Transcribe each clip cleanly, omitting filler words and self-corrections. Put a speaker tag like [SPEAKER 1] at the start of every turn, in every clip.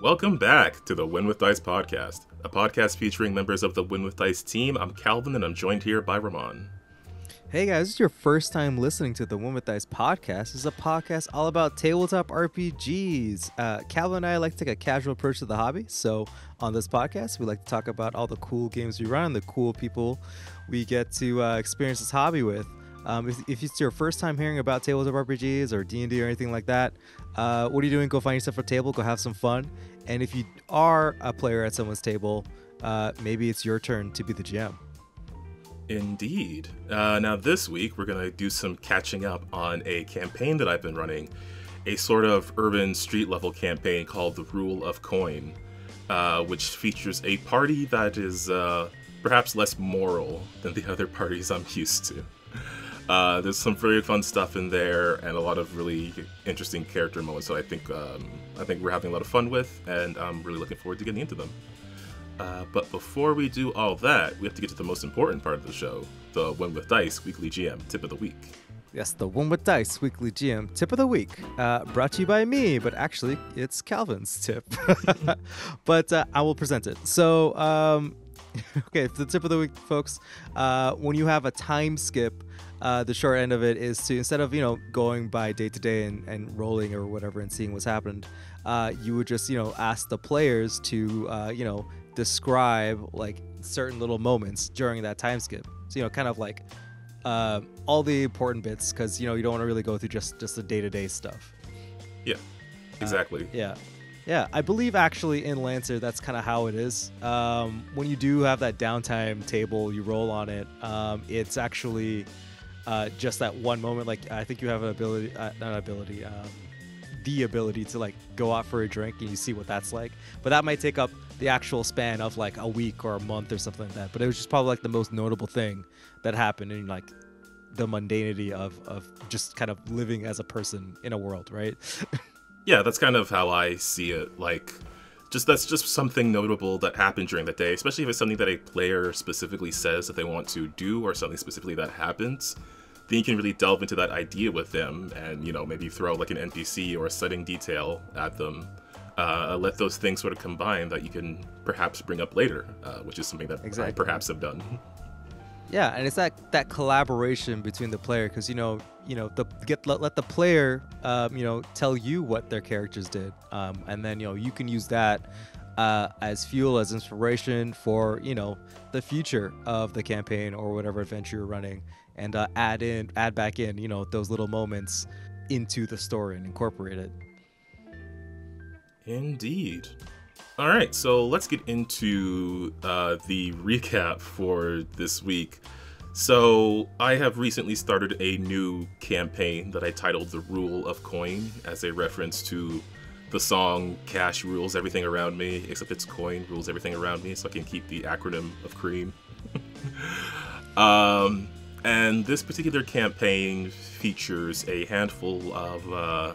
[SPEAKER 1] Welcome back to the Win with Dice podcast, a podcast featuring members of the Win with Dice team. I'm Calvin, and I'm joined here by Ramon.
[SPEAKER 2] Hey guys, this is your first time listening to the Win with Dice podcast. This is a podcast all about tabletop RPGs. Calvin and I like to take a casual approach to the hobby. So on this podcast, we like to talk about all the cool games we run, the cool people we get to experience this hobby with. If it's your first time hearing about tabletop RPGs or D&D or anything like that, what are you doing? Go find yourself a table, go have some fun. And if you are a player at someone's table, maybe it's your turn to be the GM.
[SPEAKER 1] Indeed. Now this week, we're going to do some catching up on a campaign that I've been running, a sort of urban street level campaign called The Rule of Coin, which features a party that is perhaps less moral than the other parties I'm used to. There's some very fun stuff in there and a lot of really interesting character moments that I think we're having a lot of fun with, and I'm really looking forward to getting into them. But before we do all that, we have to get to the most important part of the show, the Win with Dice Weekly GM Tip of the Week.
[SPEAKER 2] Yes, the Win with Dice Weekly GM Tip of the Week, brought to you by me, but actually it's Calvin's tip. But I will present it. So, okay, the tip of the week, folks, when you have a time skip, the short end of it is to, instead of, going by day to day and rolling or whatever and seeing what's happened, you would just, ask the players to, describe like certain little moments during that time skip. So, kind of like all the important bits, because, you don't want to really go through just the day-to-day stuff.
[SPEAKER 1] Yeah, exactly.
[SPEAKER 2] Yeah, I believe actually in Lancer, that's kind of how it is. When you do have that downtime table, you roll on it. It's actually just that one moment. Like, I think you have an ability, the ability to like go out for a drink and you see what that's like. But that might take up the actual span of like a week or a month or something like that. But it was just probably like the most notable thing that happened in like the mundanity of just kind of living as a person in a world, right?
[SPEAKER 1] Yeah, that's kind of how I see it. Like, that's just something notable that happened during the day, especially if it's something that a player specifically says that they want to do, or something specifically that happens. Then you can really delve into that idea with them and, maybe throw like an NPC or a setting detail at them. Let those things sort of combine that you can perhaps bring up later, which is something that I perhaps have done.
[SPEAKER 2] Yeah, and it's that collaboration between the player, because let the player tell you what their characters did, and then you can use that as fuel, as inspiration for the future of the campaign or whatever adventure you're running, and add back in those little moments into the story and incorporate it.
[SPEAKER 1] Indeed. All right, so let's get into the recap for this week. So I have recently started a new campaign that I titled The Rule of Coin, as a reference to the song Cash Rules Everything Around Me, except it's coin rules everything around me, so I can keep the acronym of CREAM. And this particular campaign features a handful of, I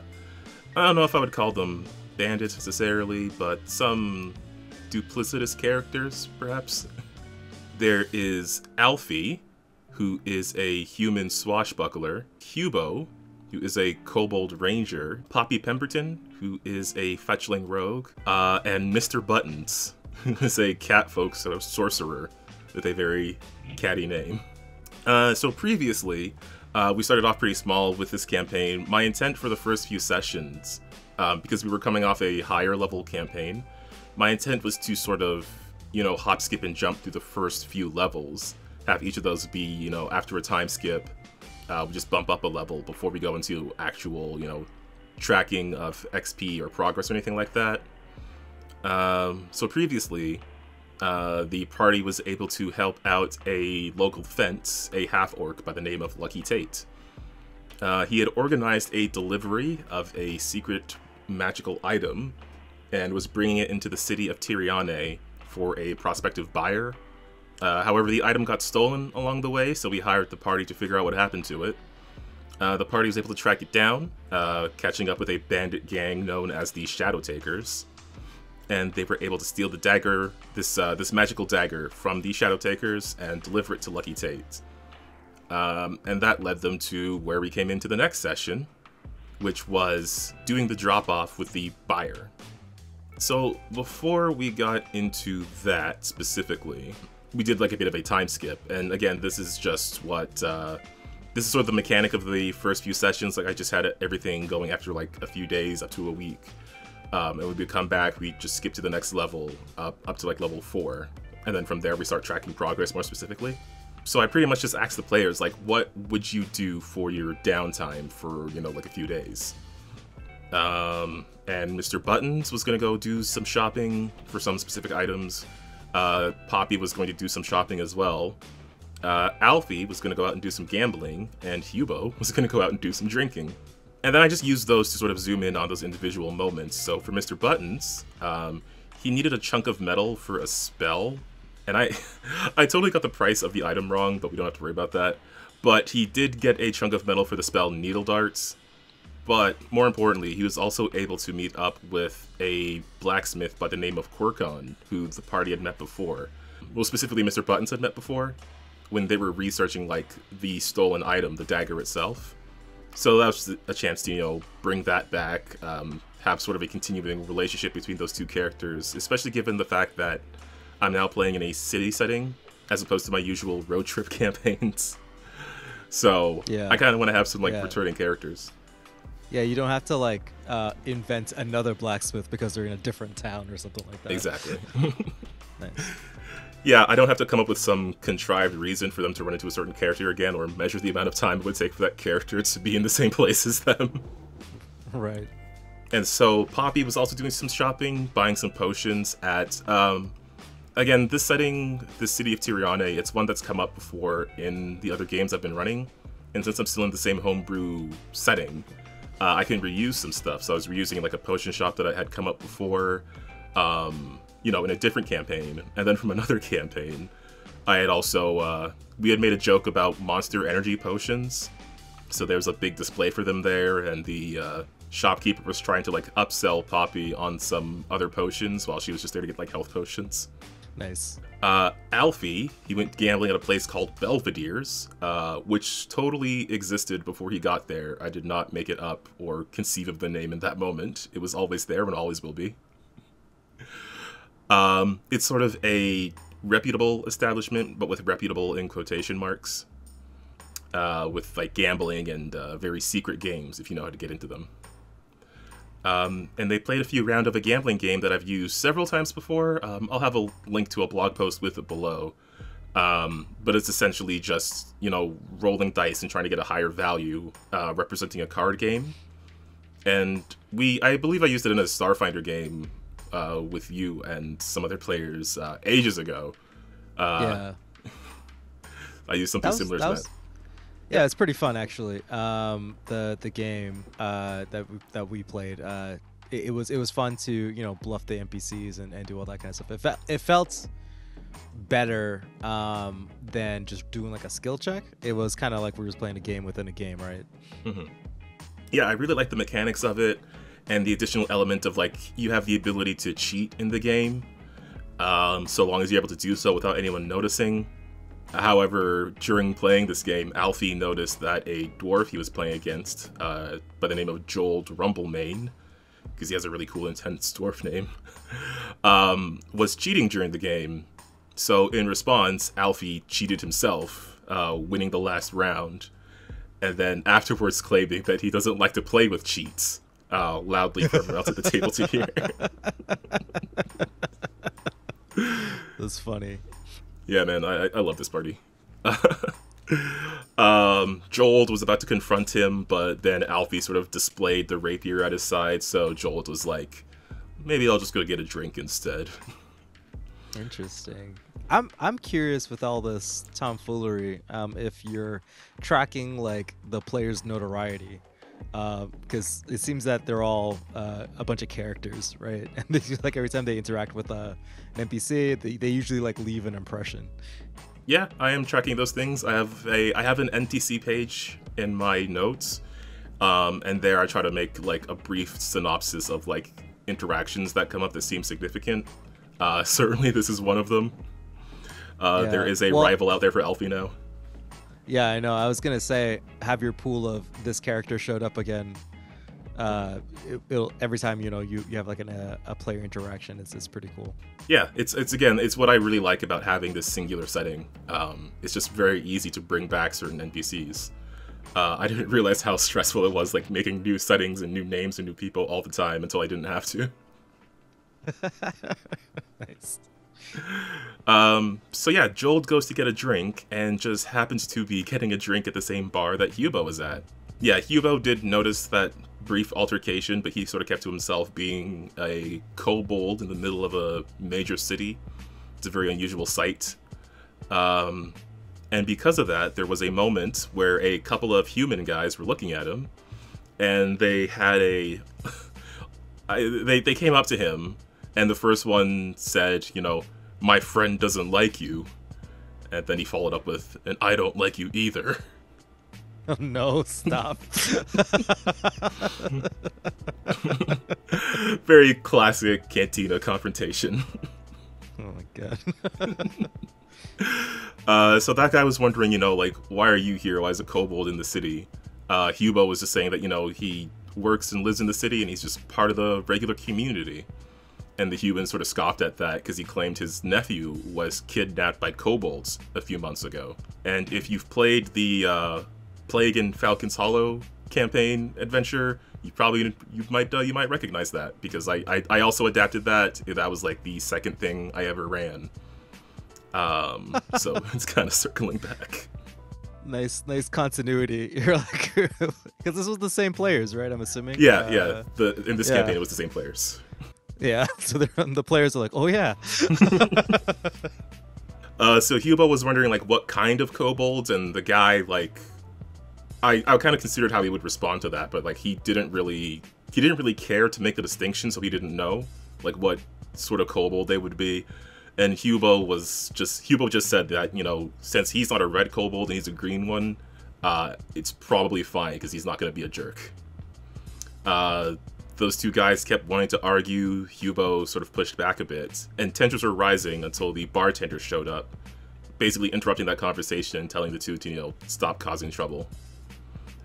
[SPEAKER 1] don't know if I would call them bandits necessarily, but some duplicitous characters, perhaps. There is Alfie, who is a human swashbuckler, Hubo, who is a kobold ranger, Poppy Pemberton, who is a fetchling rogue, and Mr. Buttons, who is a catfolk sort of sorcerer with a very catty name. So previously, we started off pretty small with this campaign. My intent for the first few sessions, because we were coming off a higher level campaign, my intent was to sort of, hop, skip, and jump through the first few levels. Have each of those be, after a time skip, we just bump up a level before we go into actual, tracking of XP or progress or anything like that. So previously, the party was able to help out a local fence, a half-orc by the name of Lucky Tate. He had organized a delivery of a secret magical item and was bringing it into the city of Tiriane for a prospective buyer. However, the item got stolen along the way, so we hired the party to figure out what happened to it. The party was able to track it down, catching up with a bandit gang known as the Shadow Takers. And they were able to steal the dagger, this magical dagger, from the Shadow Takers and deliver it to Lucky Tate. And that led them to where we came into the next session, which was doing the drop-off with the buyer. So before we got into that specifically, we did like a bit of a time skip. And again, this is just what, this is sort of the mechanic of the first few sessions. Like I just had everything going after like a few days up to a week. And when we come back, we just skip to the next level, up to like level 4. And then from there, we start tracking progress more specifically. So I pretty much just asked the players, like, what would you do for your downtime for, you know, like a few days? And Mr. Buttons was going to go do some shopping for some specific items. Poppy was going to do some shopping as well. Alfie was going to go out and do some gambling. And Hubo was going to go out and do some drinking. And then I just used those to sort of zoom in on those individual moments. So for Mr. Buttons, he needed a chunk of metal for a spell. And I totally got the price of the item wrong, but we don't have to worry about that. But he did get a chunk of metal for the spell Needle Darts. But more importantly, he was also able to meet up with a blacksmith by the name of Quirkon, who the party had met before. Well, specifically Mr. Buttons had met before, when they were researching, like, the stolen item, the dagger itself. So that was a chance to, you know, bring that back, have sort of a continuing relationship between those two characters, especially given the fact that I'm now playing in a city setting, as opposed to my usual road trip campaigns. So, yeah. I kind of want to have some, like, returning characters.
[SPEAKER 2] Yeah, you don't have to, like, invent another blacksmith because they're in a different town or something like that.
[SPEAKER 1] Exactly.
[SPEAKER 2] Nice.
[SPEAKER 1] Yeah, I don't have to come up with some contrived reason for them to run into a certain character again, or measure the amount of time it would take for that character to be in the same place as them.
[SPEAKER 2] Right.
[SPEAKER 1] And so Poppy was also doing some shopping, buying some potions at, again, this setting, the city of Tiriane, it's one that's come up before in the other games I've been running. And since I'm still in the same homebrew setting, I can reuse some stuff. So I was reusing like a potion shop that I had come up before, you know, in a different campaign. And then from another campaign, I had also, we had made a joke about Monster Energy potions. So there's a big display for them there, and the shopkeeper was trying to like upsell Poppy on some other potions while she was just there to get like health potions.
[SPEAKER 2] Nice.
[SPEAKER 1] Alfie, he went gambling at a place called Belvedere's, which totally existed before he got there. I did not make it up or conceive of the name in that moment. It was always there and always will be. It's sort of a reputable establishment, but with reputable in quotation marks, with like gambling and very secret games, if you know how to get into them. And they played a few rounds of a gambling game that I've used several times before. I'll have a link to a blog post with it below. But it's essentially just, you know, rolling dice and trying to get a higher value, representing a card game. And I believe I used it in a Starfinder game with you and some other players ages ago.
[SPEAKER 2] Yeah.
[SPEAKER 1] I used something similar to that.
[SPEAKER 2] Yeah, it's pretty fun actually. The game that we played, it was fun to, you know, bluff the NPCs and do all that kind of stuff. It felt better than just doing like a skill check. It was kind of like we were playing a game within a game, right?
[SPEAKER 1] Mm-hmm. Yeah, I really like the mechanics of it and the additional element of like you have the ability to cheat in the game, so long as you're able to do so without anyone noticing. However, during playing this game, Alfie noticed that a dwarf he was playing against, by the name of Joel Rumblemane, because he has a really cool, intense dwarf name, was cheating during the game. So in response, Alfie cheated himself, winning the last round, and then afterwards claiming that he doesn't like to play with cheats, loudly for everyone else at the table to hear.
[SPEAKER 2] That's funny.
[SPEAKER 1] Yeah, man, I love this party. Joel was about to confront him, but then Alfie sort of displayed the rapier at his side, so Joel was like, maybe I'll just go get a drink instead.
[SPEAKER 2] Interesting. I'm curious with all this tomfoolery, if you're tracking like the player's notoriety, because it seems that they're all a bunch of characters, right? And they, like every time they interact with an NPC, they usually like leave an impression.
[SPEAKER 1] Yeah, I am tracking those things. I have an NTC page in my notes, and there I try to make like a brief synopsis of like interactions that come up that seem significant. Certainly, this is one of them. There is a rival out there for Alfie now.
[SPEAKER 2] Yeah, I know. I was gonna say, have your pool of this character showed up again. It'll every time you have like a player interaction. It's pretty cool.
[SPEAKER 1] Yeah, it's what I really like about having this singular setting. It's just very easy to bring back certain NPCs. I didn't realize how stressful it was, like making new settings and new names and new people all the time until I didn't have to.
[SPEAKER 2] Nice.
[SPEAKER 1] So yeah, Joel goes to get a drink and just happens to be getting a drink at the same bar that Hubo was at. Yeah, Hubo did notice that brief altercation, but he sort of kept to himself, being a kobold in the middle of a major city. It's a very unusual sight. And because of that, there was a moment where a couple of human guys were looking at him, and they had they came up to him, and the first one said, "My friend doesn't like you," and then he followed up with, "And I don't like you either."
[SPEAKER 2] Oh no, stop.
[SPEAKER 1] Very classic Cantina confrontation.
[SPEAKER 2] Oh my god.
[SPEAKER 1] So that guy was wondering, like, why are you here? Why is a kobold in the city? Hubo was just saying that, he works and lives in the city and he's just part of the regular community. And the human sort of scoffed at that because he claimed his nephew was kidnapped by kobolds a few months ago. And if you've played the Plague in Falcon's Hollow campaign adventure, you might recognize that, because I also adapted that. That was like the second thing I ever ran. So it's kind of circling back.
[SPEAKER 2] Nice continuity. You're like, because this was the same players, right? I'm assuming.
[SPEAKER 1] Yeah. In this campaign, it was the same players.
[SPEAKER 2] Yeah. So the players are like, oh yeah.
[SPEAKER 1] So Hubo was wondering like what kind of kobolds, and the guy like, I kind of considered how he would respond to that, but like he didn't really care to make the distinction, so he didn't know like what sort of kobold they would be. And Hubo just said that, since he's not a red kobold and he's a green one, it's probably fine because he's not going to be a jerk. Those two guys kept wanting to argue. Hubo sort of pushed back a bit, and tensions were rising until the bartender showed up, basically interrupting that conversation and telling the two to, stop causing trouble.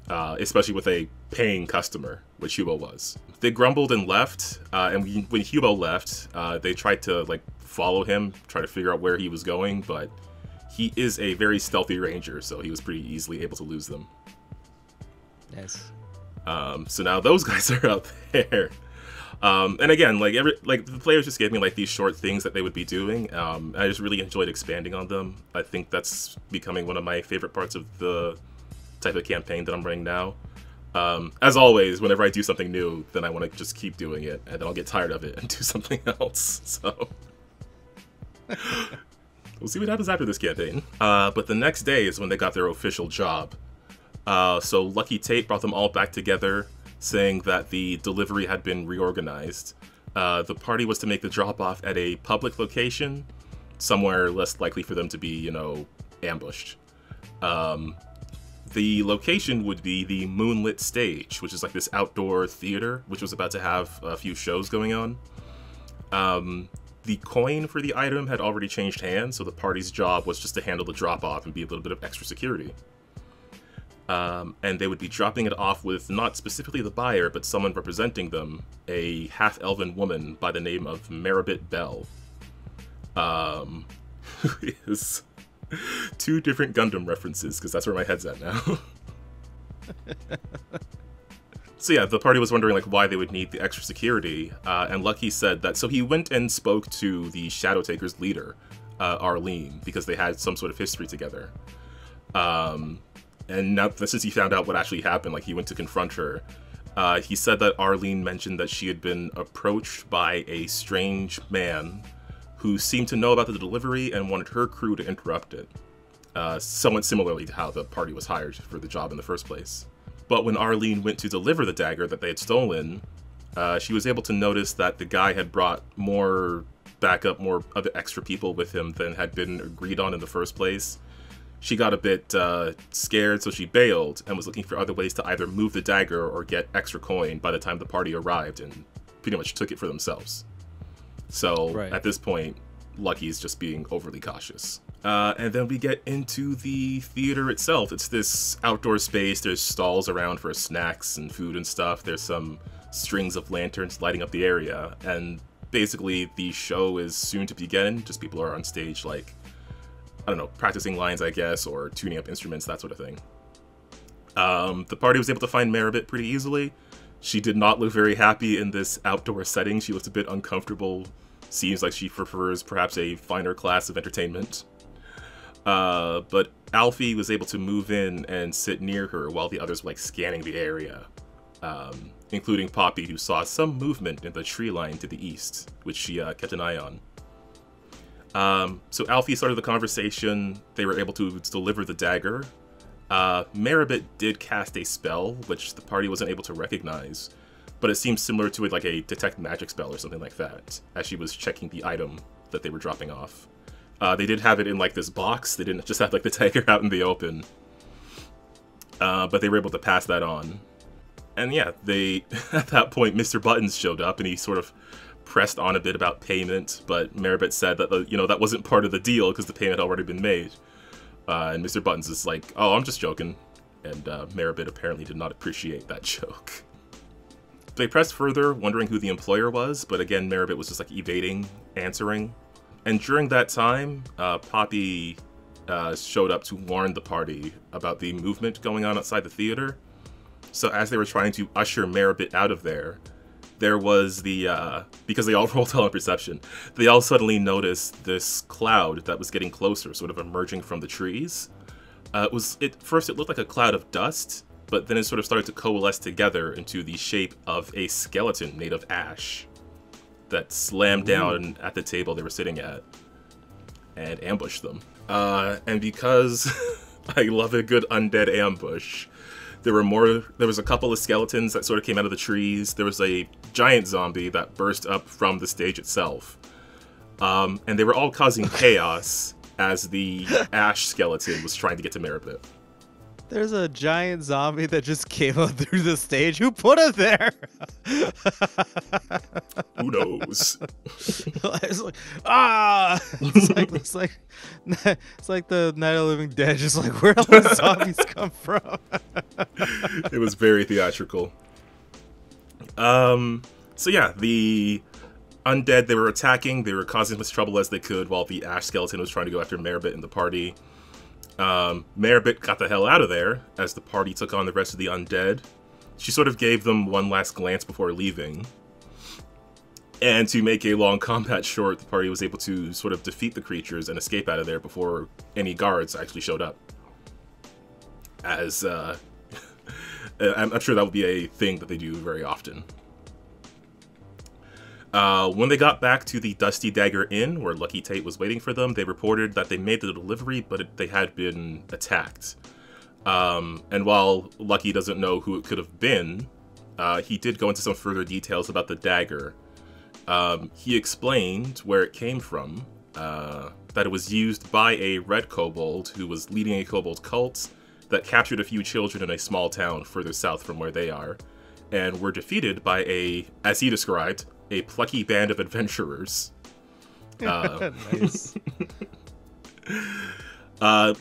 [SPEAKER 1] Especially with a paying customer, which Hubo was. They grumbled and left, and when Hubo left, they tried to like follow him, try to figure out where he was going, but he is a very stealthy ranger, so he was pretty easily able to lose them.
[SPEAKER 2] Nice.
[SPEAKER 1] So now those guys are out there. And again, like the players just gave me like these short things that they would be doing. I just really enjoyed expanding on them. I think that's becoming one of my favorite parts of the type of campaign that I'm running now. As always, whenever I do something new, then I want to just keep doing it, and then I'll get tired of it and do something else. So we'll see what happens after this campaign. But the next day is when they got their official job. So Lucky Tate brought them all back together, saying that the delivery had been reorganized. The party was to make the drop-off at a public location, somewhere less likely for them to be, ambushed. The location would be the Moonlit Stage, which is like this outdoor theater, which was about to have a few shows going on. The coin for the item had already changed hands, so the party's job was just to handle the drop-off and be a little bit of extra security. And they would be dropping it off with not specifically the buyer, but someone representing them, a half-elven woman by the name of Marabit Bell. Who is two different Gundam references, because that's where my head's at now. So yeah, the party was wondering like why they would need the extra security, and Lucky said that, so he went and spoke to the Shadow Taker's leader, Arlene, because they had some sort of history together. And now, since he found out what actually happened, like he went to confront her, he said that Arlene mentioned that she had been approached by a strange man who seemed to know about the delivery and wanted her crew to interrupt it. Somewhat similarly to how the party was hired for the job in the first place. But when Arlene went to deliver the dagger that they had stolen, she was able to notice that the guy had brought more backup, more other extra people with him than had been agreed on in the first place. She got a bit scared, so she bailed and was looking for other ways to either move the dagger or get extra coin by the time the party arrived, and pretty much took it for themselves. So at this point, Lucky's just being overly cautious. And then we get into the theater itself. It's this outdoor space. There's stalls around for snacks and food and stuff. There's some strings of lanterns lighting up the area. And basically, the show is soon to begin. Just people are on stage, like, I don't know, practicing lines, I guess, or tuning up instruments, that sort of thing. The party was able to find Meribit pretty easily. She did not look very happy in this outdoor setting. She looked a bit uncomfortable. Seems like she prefers perhaps a finer class of entertainment. But Alfie was able to move in and sit near her while the others were like scanning the area, including Poppy, who saw some movement in the tree line to the east, which she kept an eye on. So Alfie started the conversation. They were able to deliver the dagger. Meribit did cast a spell, which the party wasn't able to recognize, but it seems similar to like a detect magic spell or something like that, as she was checking the item that they were dropping off. They did have it in like this box. They didn't just have like the dagger out in the open, but they were able to pass that on. And yeah, at that point, Mr. Buttons showed up and he sort of pressed on a bit about payment, but Meribit said that that wasn't part of the deal because the payment had already been made. And Mr. Buttons is like, "Oh, I'm just joking," and Meribit apparently did not appreciate that joke. They pressed further, wondering who the employer was, but again, Meribit was just like evading answering. And during that time, Poppy showed up to warn the party about the movement going on outside the theater. So as they were trying to usher Meribit out of there was because they all rolled on perception, they all suddenly noticed this cloud that was getting closer, sort of emerging from the trees. First it looked like a cloud of dust, but then it sort of started to coalesce together into the shape of a skeleton made of ash that slammed down at the table they were sitting at and ambushed them. And because I love a good undead ambush, there was a couple of skeletons that sort of came out of the trees. There was a giant zombie that burst up from the stage itself. And they were all causing chaos as the ash skeleton was trying to get to Meribit.
[SPEAKER 2] There's a giant zombie that just came up through the stage. Who put it there?
[SPEAKER 1] Who knows?
[SPEAKER 2] It's like, ah! It's like the Night of the Living Dead. Just like, where all the zombies come from?
[SPEAKER 1] It was very theatrical. So yeah, the undead, they were attacking. They were causing as much trouble as they could while the ash skeleton was trying to go after Meribit and the party. Meribit got the hell out of there as the party took on the rest of the undead. She sort of gave them one last glance before leaving. And to make a long combat short, the party was able to sort of defeat the creatures and escape out of there before any guards actually showed up. As, I'm sure that would be a thing that they do very often. When they got back to the Dusty Dagger Inn, where Lucky Tate was waiting for them, they reported that they made the delivery, but they had been attacked. And while Lucky doesn't know who it could have been, he did go into some further details about the dagger. He explained where it came from, that it was used by a red kobold who was leading a kobold cult that captured a few children in a small town further south from where they are, and were defeated by as he described, a plucky band of adventurers.
[SPEAKER 2] Nice.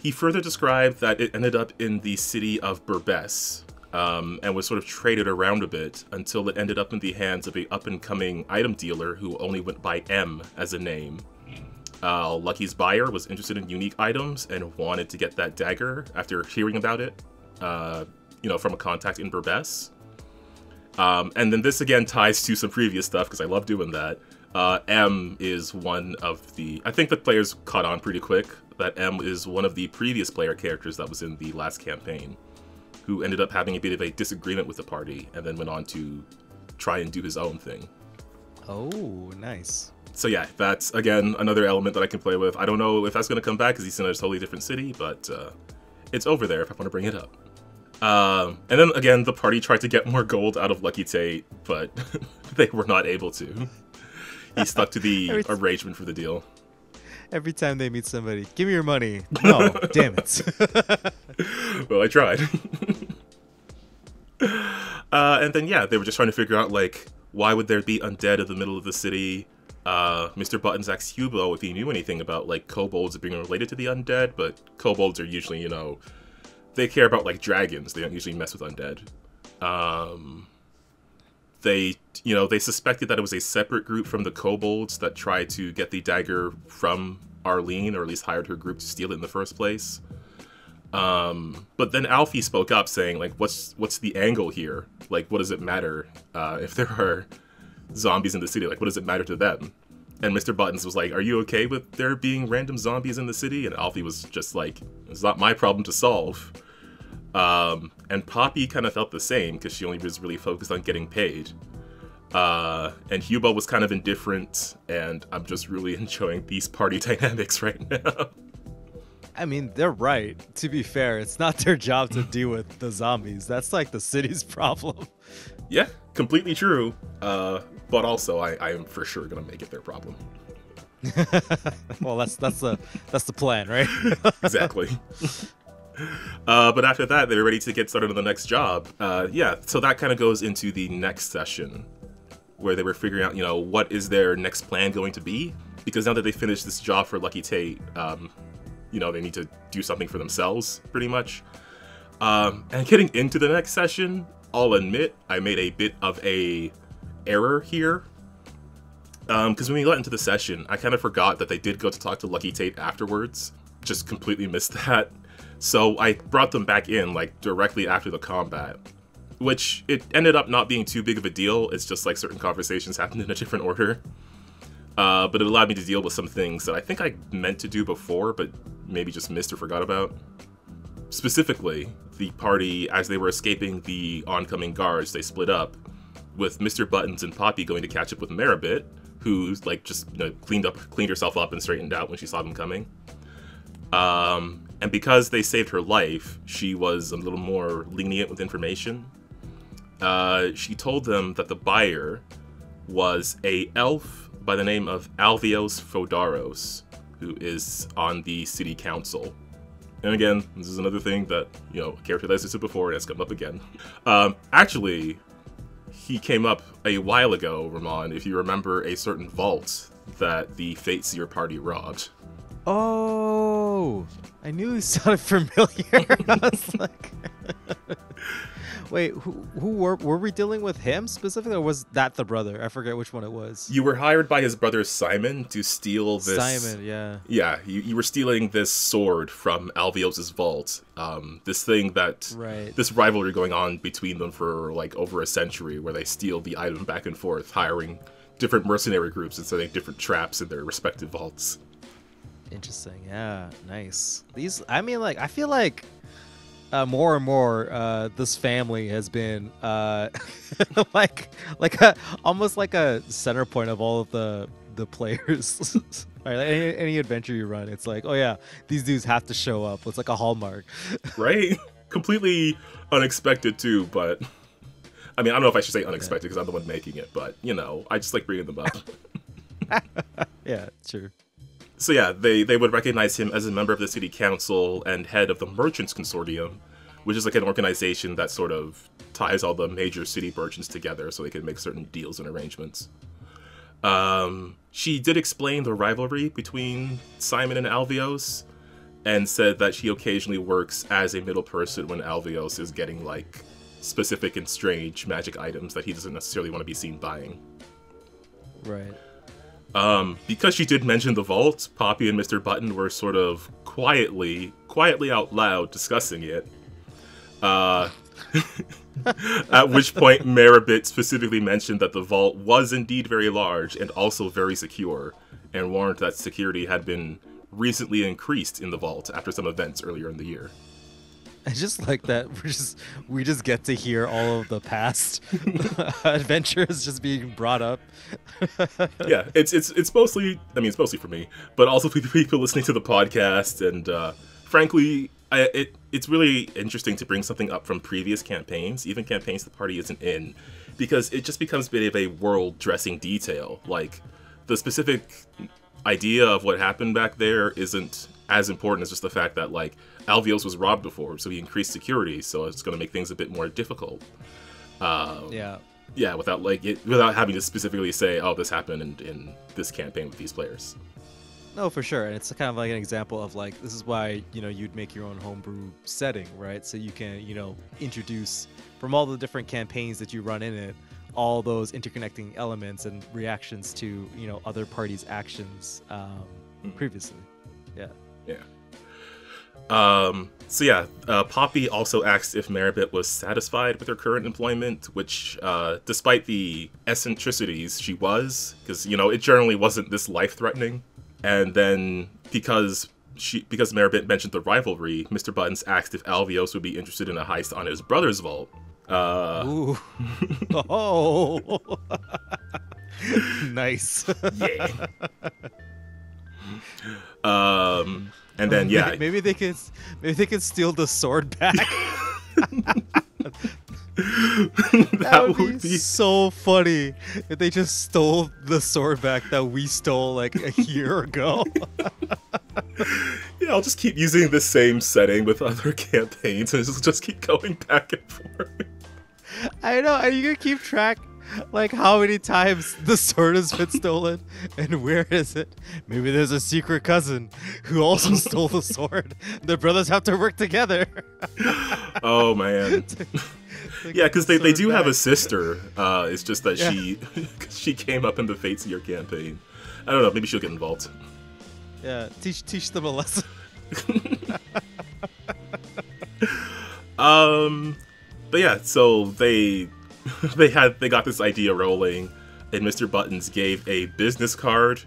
[SPEAKER 1] He further described that it ended up in the city of Grandbankss, and was sort of traded around a bit until it ended up in the hands of a up-and-coming item dealer who only went by M as a name. Lucky's buyer was interested in unique items and wanted to get that dagger after hearing about it, from a contact in Grandbankss. And then this again ties to some previous stuff because I love doing that. M is one of the... I think the players caught on pretty quick that M is one of the previous player characters that was in the last campaign, who ended up having a bit of a disagreement with the party and then went on to try and do his own thing.
[SPEAKER 2] Oh, nice.
[SPEAKER 1] So yeah, that's, again, another element that I can play with. I don't know if that's going to come back because he's in a totally different city, but it's over there if I want to bring it up. And then again, the party tried to get more gold out of Lucky Tate, but they were not able to. He stuck to the arrangement for the deal.
[SPEAKER 2] Every time they meet somebody, give me your money. No, damn it.
[SPEAKER 1] Well, I tried. And then, yeah, they were just trying to figure out, like, why would there be undead in the middle of the city? Mr. Buttons asked Hugo if he knew anything about, like, kobolds being related to the undead, but kobolds are usually, you know, they care about, like, dragons. They don't usually mess with undead. They suspected that it was a separate group from the kobolds that tried to get the dagger from Arlene, or at least hired her group to steal it in the first place. But then Alfie spoke up saying, like, what's the angle here? Like, what does it matter if there are zombies in the city? Like, what does it matter to them? And Mr. Buttons was like, are you okay with there being random zombies in the city? And Alfie was just like, it's not my problem to solve. And Poppy kind of felt the same, because she only was really focused on getting paid. And Hugo was kind of indifferent, and I'm just really enjoying these party dynamics right now.
[SPEAKER 2] I mean, they're right. To be fair, it's not their job to deal with the zombies. That's like the city's problem.
[SPEAKER 1] Yeah, completely true. But also, I am for sure gonna make it their problem.
[SPEAKER 2] Well, that's the plan, right?
[SPEAKER 1] Exactly. But after that, they were ready to get started on the next job. So that kind of goes into the next session, where they were figuring out, you know, what is their next plan going to be? Because now that they finished this job for Lucky Tate, you know, they need to do something for themselves, pretty much. And getting into the next session, I'll admit I made a bit of a error here. Because when we got into the session, I kind of forgot that they did go to talk to Lucky Tate afterwards. Just completely missed that. So I brought them back in, like, directly after the combat. Which, it ended up not being too big of a deal. It's just, like, certain conversations happened in a different order. But it allowed me to deal with some things that I think I meant to do before, but maybe just missed or forgot about. Specifically, the party, as they were escaping the oncoming guards, they split up, with Mr. Buttons and Poppy going to catch up with Maribit, who, like, just, you know, cleaned herself up and straightened out when she saw them coming. And because they saved her life, she was a little more lenient with information. She told them that the buyer was a elf by the name of Alvios Fodaros, who is on the city council. And again, this is another thing that, you know, a character that I listed before and has come up again. Actually, he came up a while ago, Ramon, if you remember a certain vault that the Fate Seer party robbed.
[SPEAKER 2] Oh, I knew he sounded familiar. I was like, wait, who were we dealing with him specifically, or was that the brother? I forget which one it was.
[SPEAKER 1] You were hired by his brother Simon to steal this.
[SPEAKER 2] Simon, yeah.
[SPEAKER 1] Yeah, you were stealing this sword from Alvios' vault. This thing that,
[SPEAKER 2] right.
[SPEAKER 1] This rivalry going on between them for like over a century, where they steal the item back and forth, hiring different mercenary groups and setting different traps in their respective vaults.
[SPEAKER 2] Interesting. Yeah, nice. These, I mean, like, I feel like more and more this family has been almost like a center point of all of the players. Right, like any adventure you run, it's like, oh yeah, these dudes have to show up. It's like a hallmark. Right?
[SPEAKER 1] Completely unexpected too, but I mean, I don't know if I should say unexpected because I'm the one making it, but you know, I just like bringing them up.
[SPEAKER 2] Yeah, true.
[SPEAKER 1] So yeah, they would recognize him as a member of the city council and head of the Merchants Consortium, which is like an organization that sort of ties all the major city merchants together so they can make certain deals and arrangements. She did explain the rivalry between Simon and Alvios, and said that she occasionally works as a middle person when Alvios is getting like specific and strange magic items that he doesn't necessarily want to be seen buying.
[SPEAKER 2] Right.
[SPEAKER 1] Because she did mention the vault, Poppy and Mr. Button were sort of quietly out loud discussing it. At which point Maribit specifically mentioned that the vault was indeed very large and also very secure, and warned that security had been recently increased in the vault after some events earlier in the year.
[SPEAKER 2] I just like that we just get to hear all of the past adventures just being brought up.
[SPEAKER 1] Yeah, it's mostly, I mean, it's mostly for me, but also for people listening to the podcast, and frankly, it's really interesting to bring something up from previous campaigns, even campaigns the party isn't in, because it just becomes a bit of a world-dressing detail. Like, the specific idea of what happened back there isn't as important as just the fact that, like, Alvios was robbed before, so he increased security, so it's going to make things a bit more difficult.
[SPEAKER 2] Yeah.
[SPEAKER 1] Yeah, without without having to specifically say, oh, this happened in this campaign with these players.
[SPEAKER 2] No, for sure. And it's kind of like an example of like, this is why, you'd make your own homebrew setting, right? So you can, introduce from all the different campaigns that you run in it, all those interconnecting elements and reactions to, other parties' actions previously. Yeah.
[SPEAKER 1] Yeah. So yeah, Poppy also asked if Maribit was satisfied with her current employment, which, despite the eccentricities, she was, because, it generally wasn't this life-threatening. And then, because Maribit mentioned the rivalry, Mr. Buttons asked if Alvios would be interested in a heist on his brother's vault.
[SPEAKER 2] Ooh. Oh. Nice.
[SPEAKER 1] Yeah. And then yeah,
[SPEAKER 2] maybe they could steal the sword back. That would be so funny if they just stole the sword back that we stole like a year ago.
[SPEAKER 1] Yeah, I'll just keep using the same setting with other campaigns and just keep going back and forth.
[SPEAKER 2] I know. Are you gonna keep track? Like how many times the sword has been stolen and where is it? Maybe there's a secret cousin who also stole the sword. The brothers have to work together. Oh man.
[SPEAKER 1] Yeah, because they do have a sister. It's just that she came up in the Fates Year campaign. I don't know, maybe she'll get involved.
[SPEAKER 2] Yeah, teach them a lesson.
[SPEAKER 1] But yeah, so they got this idea rolling, and Mr. Buttons gave a business card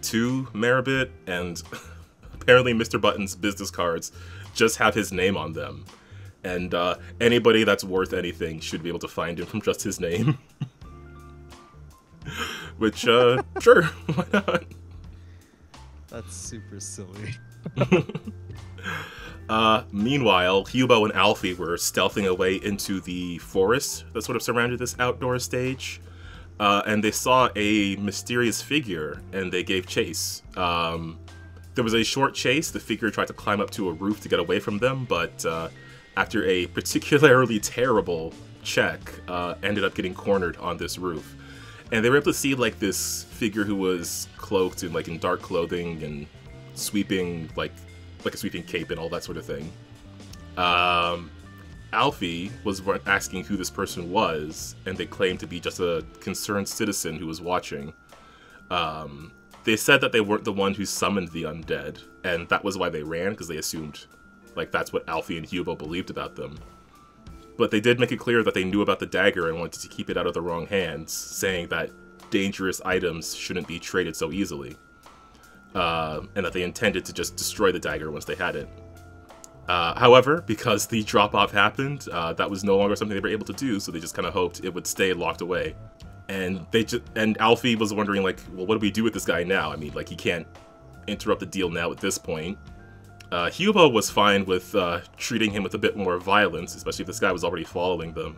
[SPEAKER 1] to Maribit, and apparently Mr. Buttons' business cards just have his name on them. And anybody that's worth anything should be able to find him from just his name. Which, sure, why not?
[SPEAKER 2] That's super silly.
[SPEAKER 1] Meanwhile, Hubo and Alfie were stealthing away into the forest that sort of surrounded this outdoor stage. And they saw a mysterious figure, and they gave chase. There was a short chase. The figure tried to climb up to a roof to get away from them, but after a particularly terrible check, ended up getting cornered on this roof. And they were able to see like this figure who was cloaked in dark clothing and sweeping like a sweeping cape and all that sort of thing. Alfie was asking who this person was, and they claimed to be just a concerned citizen who was watching. They said that they weren't the one who summoned the undead, and that was why they ran, because they assumed like that's what Alfie and Hubo believed about them. But they did make it clear that they knew about the dagger and wanted to keep it out of the wrong hands, saying that dangerous items shouldn't be traded so easily. And that they intended to just destroy the dagger once they had it. However, because the drop-off happened, that was no longer something they were able to do, so they just kind of hoped it would stay locked away. And Alfie was wondering, like, well, what do we do with this guy now? I mean, like, he can't interrupt the deal now at this point. Hubo was fine with treating him with a bit more violence, especially if this guy was already following them.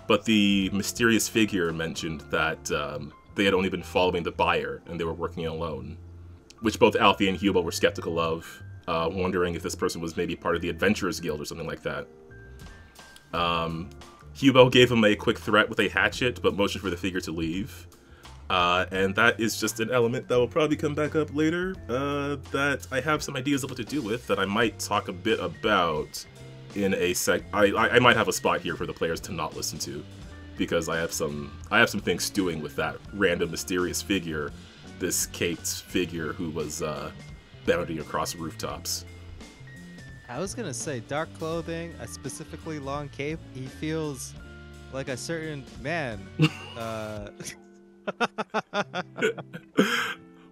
[SPEAKER 1] But the mysterious figure mentioned that they had only been following the buyer, and they were working alone. Which both Alfie and Hubo were skeptical of, wondering if this person was maybe part of the Adventurers Guild or something like that. Hubo gave him a quick threat with a hatchet, but motioned for the figure to leave. And that is just an element that will probably come back up later, that I have some ideas of what to do with, that I might talk a bit about in a I might have a spot here for the players to not listen to, because I have some things stewing with that random mysterious figure, this caped figure who was bounding across rooftops.
[SPEAKER 2] I was gonna say dark clothing, a specifically long cape. He feels like a certain man.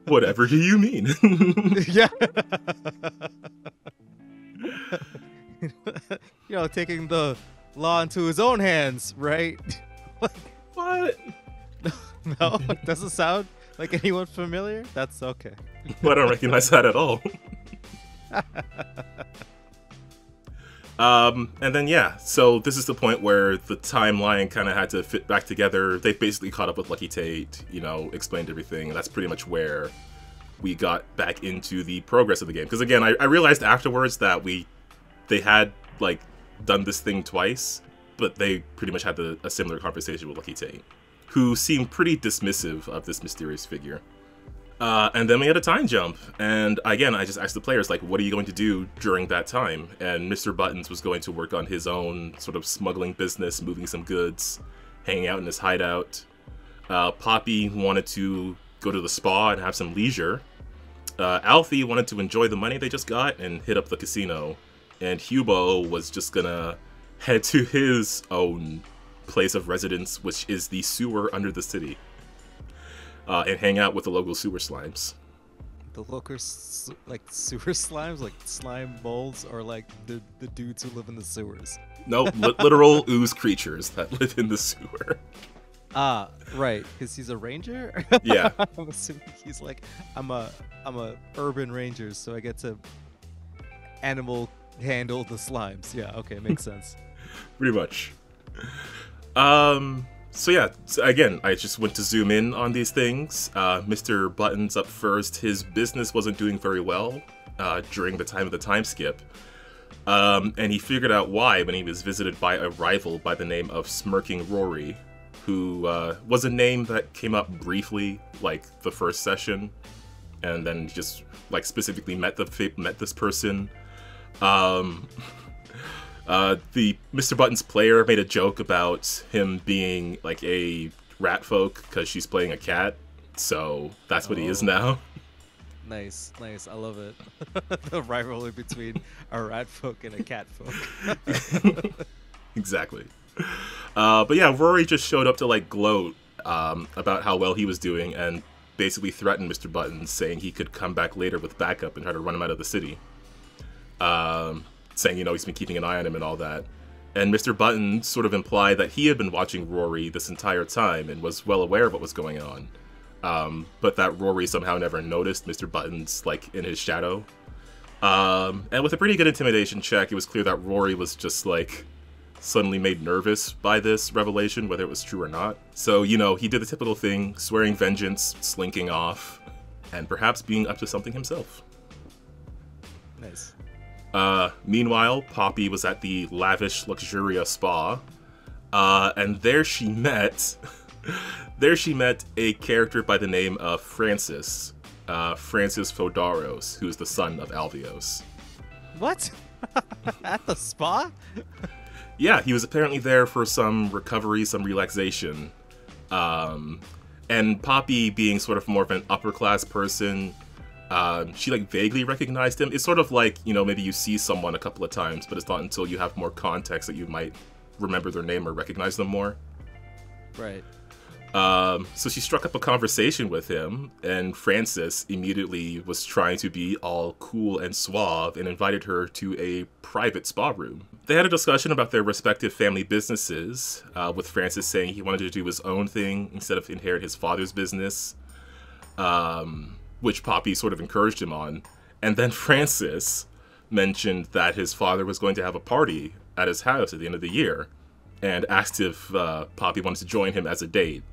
[SPEAKER 1] Whatever do you mean?
[SPEAKER 2] Yeah. Taking the law into his own hands, right?
[SPEAKER 1] What?
[SPEAKER 2] No, it doesn't sound like anyone familiar? That's okay.
[SPEAKER 1] Well, I don't recognize that at all. And then, yeah, so this is the point where the timeline kind of had to fit back together. They basically caught up with Lucky Tate, explained everything, and that's pretty much where we got back into the progress of the game. Because again, I realized afterwards that they had, like, done this thing twice, but they pretty much had a similar conversation with Lucky Tate, who seemed pretty dismissive of this mysterious figure. And then we had a time jump, and again, I just asked the players, like, what are you going to do during that time? And Mr. Buttons was going to work on his own sort of smuggling business, moving some goods, hanging out in his hideout. Poppy wanted to go to the spa and have some leisure. Alfie wanted to enjoy the money they just got and hit up the casino. And Hubo was just gonna head to his own place of residence, which is the sewer under the city. And hang out with the local sewer slimes.
[SPEAKER 2] The local, like, sewer slimes? Like, slime molds? Or, like, the dudes who live in the sewers?
[SPEAKER 1] No, literal ooze creatures that live in the sewer.
[SPEAKER 2] Ah, right, because he's a ranger?
[SPEAKER 1] Yeah.
[SPEAKER 2] I'm assuming he's like, I'm a urban ranger, so I get to animal handle the slimes. Yeah, okay, makes sense.
[SPEAKER 1] Pretty much. So yeah, again, I just went to zoom in on these things. Mr. Buttons up first, his business wasn't doing very well during the time of the time skip. And he figured out why when he was visited by a rival by the name of Smirking Rory, who was a name that came up briefly, like, the first session, and then just, like, specifically met this person. The Mr. Buttons player made a joke about him being, like, a rat folk because she's playing a cat, so that's what he is now.
[SPEAKER 2] Nice, nice. I love it. The rivalry between a rat folk and a cat folk.
[SPEAKER 1] Exactly. But yeah, Rory just showed up to, like, gloat about how well he was doing and basically threatened Mr. Buttons, saying he could come back later with backup and try to run him out of the city. Saying, you know, he's been keeping an eye on him and all that. And Mr. Buttons sort of implied that he had been watching Rory this entire time and was well aware of what was going on. But that Rory somehow never noticed Mr. Buttons, like, in his shadow. And with a pretty good intimidation check, it was clear that Rory was just, like, suddenly made nervous by this revelation, whether it was true or not. So, you know, he did the typical thing, swearing vengeance, slinking off, and perhaps being up to something himself.
[SPEAKER 2] Nice.
[SPEAKER 1] Meanwhile, Poppy was at the lavish Luxuria spa, and there she met a character by the name of Francis Fodaros, who's the son of Alvios.
[SPEAKER 2] What? At the spa?
[SPEAKER 1] Yeah, he was apparently there for some recovery, some relaxation. And Poppy, being sort of more of an upper class person, she, like, vaguely recognized him. It's sort of like, you know, maybe you see someone a couple of times, but it's not until you have more context that you might remember their name or recognize them more.
[SPEAKER 2] Right.
[SPEAKER 1] So she struck up a conversation with him, and Francis immediately was trying to be all cool and suave and invited her to a private spa room. They had a discussion about their respective family businesses, with Francis saying he wanted to do his own thing instead of inherit his father's business, which Poppy sort of encouraged him on. And then Francis mentioned that his father was going to have a party at his house at the end of the year, and asked if Poppy wanted to join him as a date.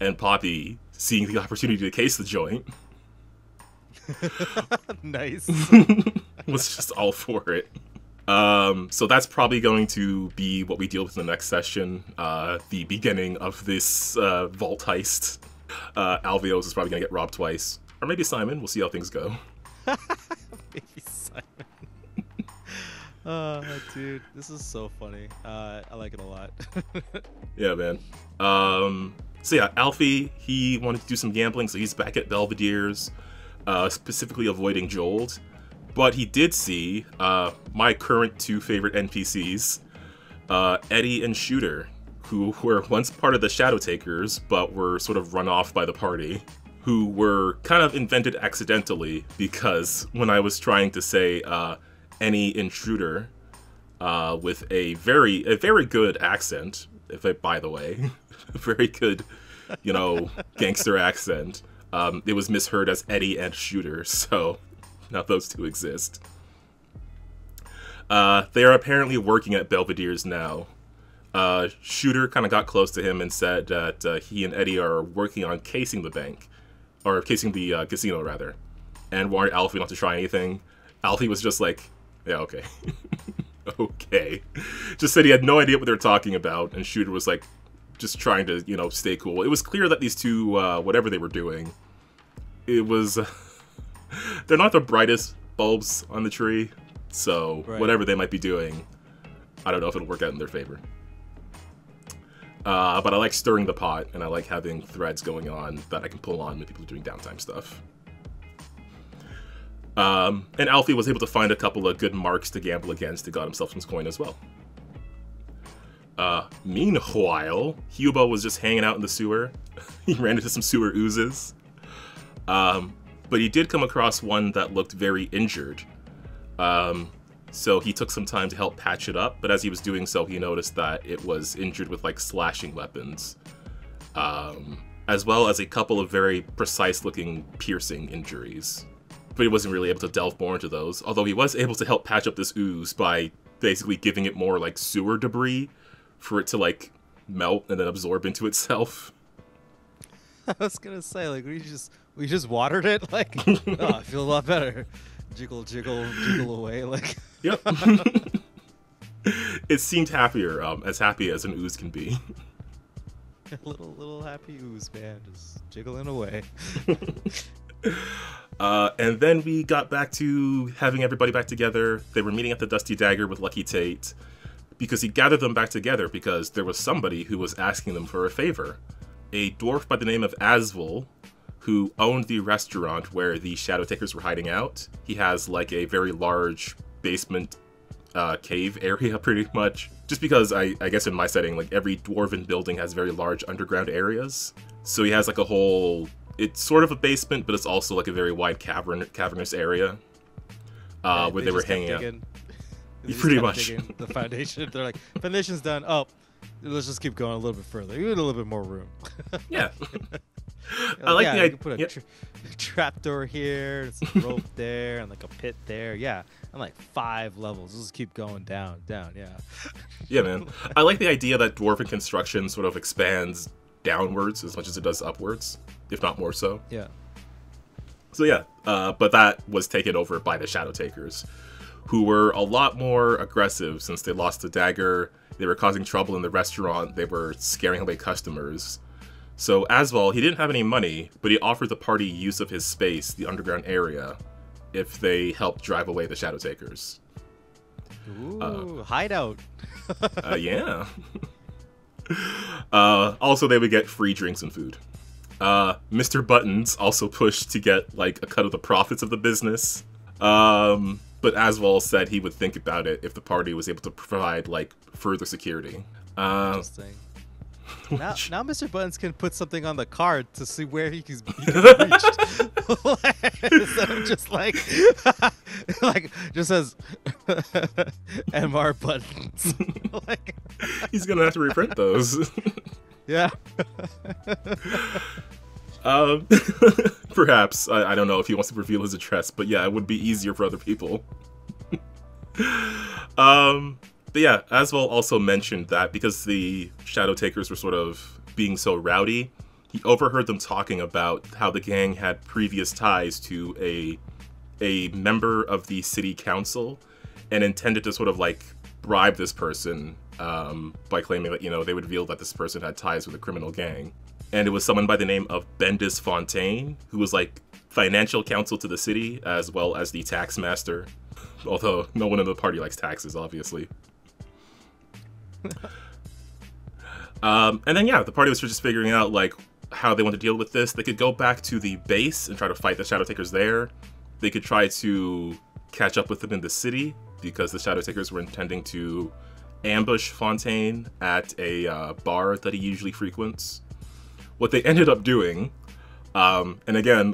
[SPEAKER 1] And Poppy, seeing the opportunity to case the joint,
[SPEAKER 2] nice,
[SPEAKER 1] was just all for it. So that's probably going to be what we deal with in the next session, the beginning of this vault heist. Alvios is probably going to get robbed twice. Or maybe Simon, we'll see how things go.
[SPEAKER 2] Maybe Simon. Dude, this is so funny. I like it a lot.
[SPEAKER 1] Yeah, man. So yeah, Alfie, he wanted to do some gambling, so he's back at Belvedere's, specifically avoiding Jolt. But he did see my current two favorite NPCs, Eddie and Shooter, who were once part of the Shadow Takers, but were sort of run off by the party, who were kind of invented accidentally, because when I was trying to say any intruder with a very good accent, by the way, a very good, you know, gangster accent, it was misheard as Eddie and Shooter, so now those two exist. They are apparently working at Belvedere's now. Shooter kind of got close to him and said that he and Eddie are working on casing the bank, or casing the casino rather, and warned Alfie not to try anything. Alfie was just like, yeah, okay. Okay. Just said he had no idea what they were talking about, and Shooter was like, just trying to, stay cool. It was clear that these two, whatever they were doing, it was... they're not the brightest bulbs on the tree, so whatever they might be doing, I don't know if it'll work out in their favor. But I like stirring the pot, and I like having threads going on that I can pull on when people are doing downtime stuff. And Alfie was able to find a couple of good marks to gamble against to got himself some coin as well. Meanwhile, Hubo was just hanging out in the sewer. He ran into some sewer oozes. But he did come across one that looked very injured. So he took some time to help patch it up, but as he was doing so, he noticed that it was injured with, like, slashing weapons. As well as a couple of very precise-looking piercing injuries. But he wasn't really able to delve more into those, although he was able to help patch up this ooze by basically giving it more, like, sewer debris for it to, like, melt and then absorb into itself.
[SPEAKER 2] I was gonna say, like, we just watered it, like, oh, I feel a lot better. Jiggle, jiggle, jiggle away, like.
[SPEAKER 1] Yep. It seemed happier, as happy as an ooze can be.
[SPEAKER 2] Little happy ooze, man, just jiggling away.
[SPEAKER 1] And then we got back to having everybody back together. They were meeting at the Dusty Dagger with Lucky Tate, because he gathered them back together because there was somebody who was asking them for a favor. A dwarf by the name of Asvel, who owned the restaurant where the Shadow Takers were hiding out. He has like a very large basement cave area, pretty much. Just because I guess in my setting, like every dwarven building has very large underground areas. So he has like a whole, it's sort of a basement, but it's also like a very wide cavernous area where they were hanging out. Pretty much.
[SPEAKER 2] The foundation, they're like, foundation's done. Oh, let's just keep going a little bit further. You need a little bit more room.
[SPEAKER 1] Yeah.
[SPEAKER 2] I like the idea. You can put a trapdoor here, some rope there, and like a pit there. Yeah, and like 5 levels. Let's just keep going down. Yeah.
[SPEAKER 1] Yeah, man. I like the idea that dwarven construction sort of expands downwards as much as it does upwards, if not more so.
[SPEAKER 2] Yeah.
[SPEAKER 1] So yeah, but that was taken over by the Shadow Takers, who were a lot more aggressive since they lost the dagger. They were causing trouble in the restaurant. They were scaring away customers. So Asval, he didn't have any money, but he offered the party use of his space, the underground area, if they helped drive away the Shadow Takers.
[SPEAKER 2] Ooh, hideout.
[SPEAKER 1] Yeah. Also, they would get free drinks and food. Mr. Buttons also pushed to get like a cut of the profits of the business. But Asval said he would think about it if the party was able to provide like further security.
[SPEAKER 2] Interesting. Now Mr. Buttons can put something on the card to see where he can reach. Instead of just like just says MR Buttons. Like,
[SPEAKER 1] he's gonna have to reprint those.
[SPEAKER 2] Yeah.
[SPEAKER 1] Perhaps. I don't know if he wants to reveal his address, but yeah, it would be easier for other people. But yeah, Asval also mentioned that because the Shadow Takers were sort of being so rowdy, he overheard them talking about how the gang had previous ties to a member of the city council and intended to sort of like bribe this person by claiming that, they would reveal that this person had ties with a criminal gang. And it was someone by the name of Bendis Fontaine, who was like financial counsel to the city as well as the tax master. Although no one in the party likes taxes, obviously. And then yeah, the party was just figuring out like how they want to deal with this. They could go back to the base and try to fight the Shadow Takers there. They could try to catch up with them in the city because the Shadow Takers were intending to ambush Fontaine at a bar that he usually frequents. What they ended up doing, and again,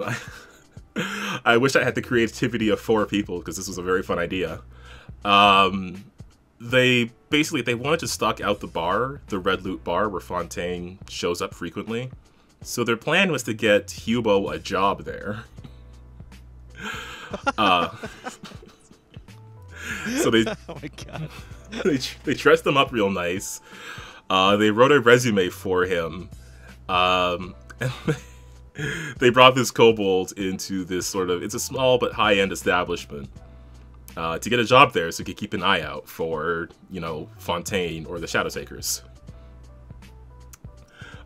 [SPEAKER 1] I wish I had the creativity of 4 people because this was a very fun idea. They wanted to stock out the bar, the Red Loot bar where Fontaine shows up frequently. So their plan was to get Hubo a job there. So they,
[SPEAKER 2] oh my god,
[SPEAKER 1] they dressed him up real nice. They wrote a resume for him. And they brought this kobold into this sort of, it's a small but high-end establishment. to get a job there so he could keep an eye out for, you know, Fontaine or the Shadow Takers.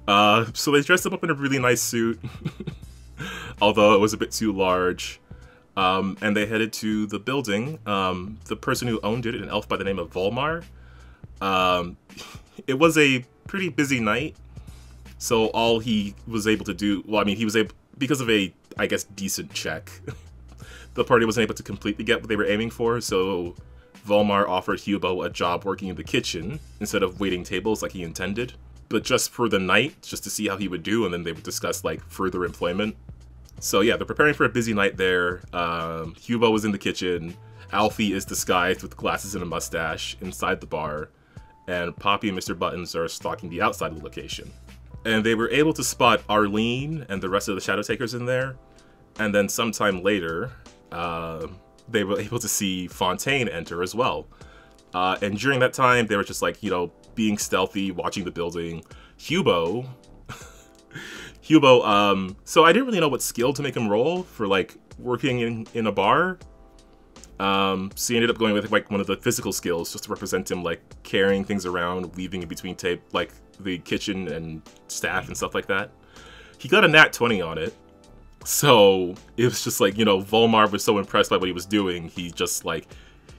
[SPEAKER 1] So they dressed him up in a really nice suit, although it was a bit too large. And they headed to the building. The person who owned it, an elf by the name of Volmar. It was a pretty busy night, so all he was able to do, well, I mean, he was able, because of a, I guess, decent check, the party wasn't able to completely get what they were aiming for, so Volmar offered Hubo a job working in the kitchen instead of waiting tables like he intended, but just for the night, just to see how he would do, and then they would discuss, like, further employment. So yeah, they're preparing for a busy night there. Hubo was in the kitchen. Alfie is disguised with glasses and a mustache inside the bar. And Poppy and Mr. Buttons are stalking the outside of the location. And they were able to spot Arlene and the rest of the Shadow Takers in there. And then sometime later, they were able to see Fontaine enter as well. And during that time, they were just like, you know, being stealthy, watching the building. Hubo, so I didn't really know what skill to make him roll for, like, working in a bar. So he ended up going with, like, one of the physical skills just to represent him, like, carrying things around, weaving in between like, the kitchen and staff and stuff like that. He got a nat 20 on it. So it was just like, you know, Volmar was so impressed by what he was doing, he just, like,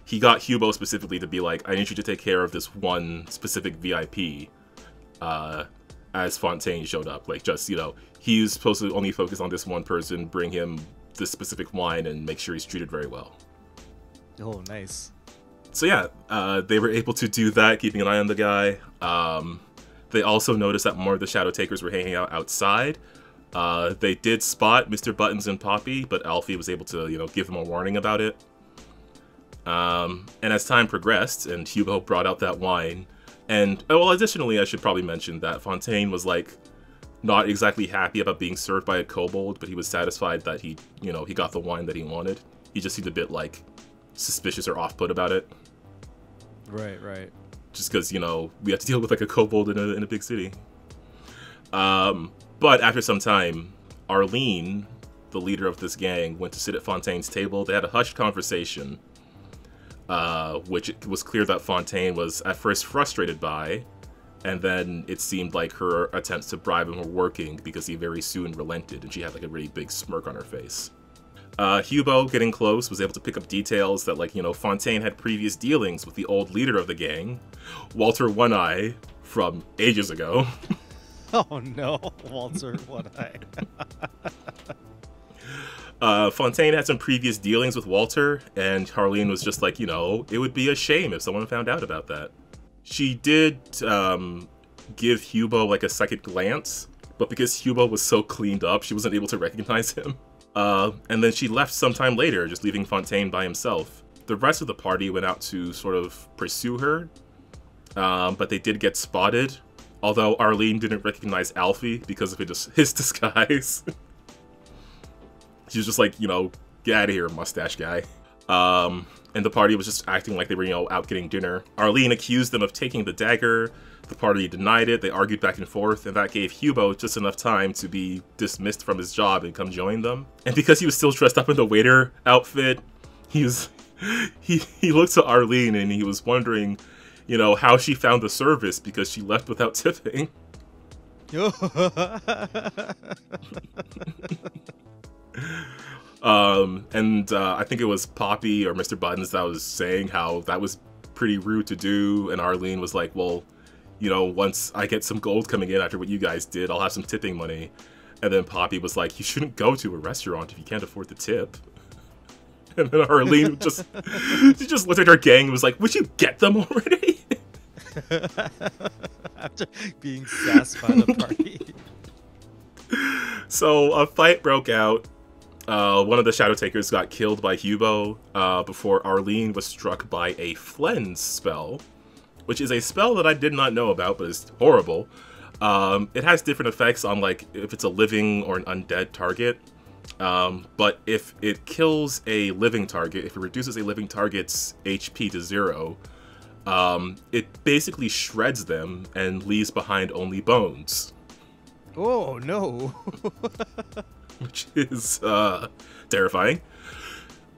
[SPEAKER 1] he got Hubo specifically to be like, I need you to take care of this one specific VIP, as Fontaine showed up. Like, just, you know, he's supposed to only focus on this one person, bring him this specific wine, and make sure he's treated very well.
[SPEAKER 2] Oh, nice.
[SPEAKER 1] So yeah, they were able to do that, keeping an eye on the guy. They also noticed that more of the Shadow Takers were hanging out outside. They did spot Mr. Buttons and Poppy, but Alfie was able to, you know, give them a warning about it. And as time progressed, and Hugo brought out that wine, and, well, additionally, I should probably mention that Fontaine was, like, not exactly happy about being served by a kobold, but he was satisfied that he, you know, he got the wine that he wanted. He just seemed a bit, like, suspicious or off-put about it.
[SPEAKER 2] Right, right.
[SPEAKER 1] Just because, you know, we have to deal with, like, a kobold in a big city. But after some time, Arlene, the leader of this gang, went to sit at Fontaine's table. They had a hushed conversation, which it was clear that Fontaine was at first frustrated by, and then it seemed like her attempts to bribe him were working because he very soon relented, and she had, like, a really big smirk on her face. Hubo, getting close, was able to pick up details that, like, you know, Fontaine had previous dealings with the old leader of the gang, Walter One Eye, from ages ago.
[SPEAKER 2] Oh no, Walter One
[SPEAKER 1] Eye. Fontaine had some previous dealings with Walter, and Harleen was just like, you know, it would be a shame if someone found out about that. She did give Hubo, like, a second glance, but because Hubo was so cleaned up, she wasn't able to recognize him. And then she left sometime later, just leaving Fontaine by himself. The rest of the party went out to sort of pursue her, but they did get spotted, although Arlene didn't recognize Alfie because of his disguise. She was just like, you know, get out of here, mustache guy. And the party was just acting like they were, you know, out getting dinner. Arlene accused them of taking the dagger. The party denied it. They argued back and forth, and that gave Hubo just enough time to be dismissed from his job and come join them. And because he was still dressed up in the waiter outfit, he looked to Arlene and he was wondering, you know, how she found the service because she left without tipping. I think it was Poppy or Mr. Buttons that was saying how that was pretty rude to do, and Arlene was like, well, you know, once I get some gold coming in after what you guys did, I'll have some tipping money. And then Poppy was like, you shouldn't go to a restaurant if you can't afford the tip. And then Arlene she just looked at her gang and was like, would you get them already?
[SPEAKER 2] After being sassed by the party.
[SPEAKER 1] So a fight broke out. One of the Shadow Takers got killed by Hubo before Arlene was struck by a Flens spell, which is a spell that I did not know about, but is horrible. It has different effects on, like, if it's a living or an undead target. But if it kills a living target, if it reduces a living target's HP to 0, it basically shreds them and leaves behind only bones.
[SPEAKER 2] Oh, no.
[SPEAKER 1] Which is terrifying.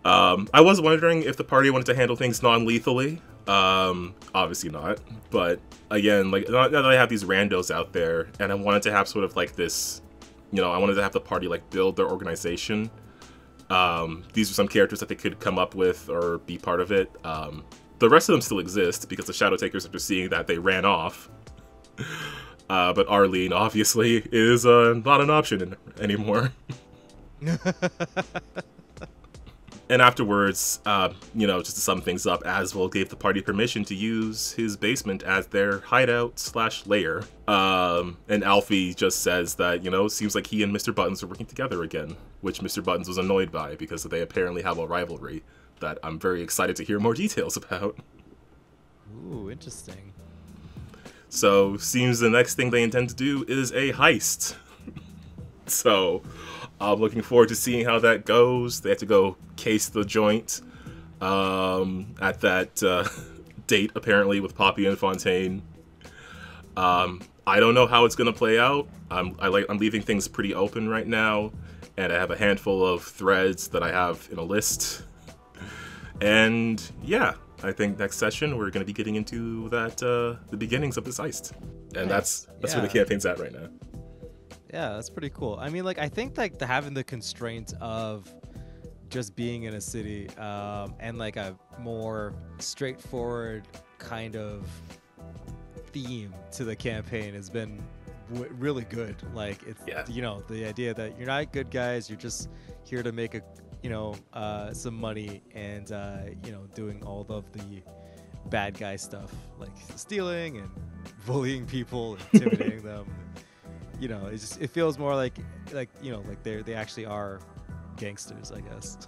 [SPEAKER 1] I was wondering if the party wanted to handle things non-lethally. Obviously not. But again, like now that I have these randos out there, and I wanted to have sort of like this, you know, I wanted to have the party like build their organization. These are some characters that they could come up with or be part of it. The rest of them still exist because the Shadow Takers, after seeing that, they ran off. But Arlene, obviously, is not an option anymore. And afterwards, you know, just to sum things up, Aswell gave the party permission to use his basement as their hideout/lair. And Alfie just says that, you know, it seems like he and Mr. Buttons are working together again, which Mr. Buttons was annoyed by because they apparently have a rivalry that I'm very excited to hear more details about.
[SPEAKER 2] Ooh, interesting.
[SPEAKER 1] So, seems the next thing they intend to do is a heist. So, I'm looking forward to seeing how that goes. They have to go case the joint at that date, apparently, with Poppy and Fontaine. I don't know how it's going to play out. I'm leaving things pretty open right now, and I have a handful of threads that I have in a list. And yeah, I think next session we're going to be getting into that the beginnings of this heist, and
[SPEAKER 2] Nice.
[SPEAKER 1] that's where the campaign's at right now.
[SPEAKER 2] Yeah, that's pretty cool. I mean, like, I think like having the constraint of just being in a city and like a more straightforward kind of theme to the campaign has been really good. Like, it's you know, the idea that you're not good guys, you're just here to make a some money and you know, doing all of the bad guy stuff like stealing and bullying people, intimidating them. You know, it feels more like you know, like they actually are gangsters, I guess.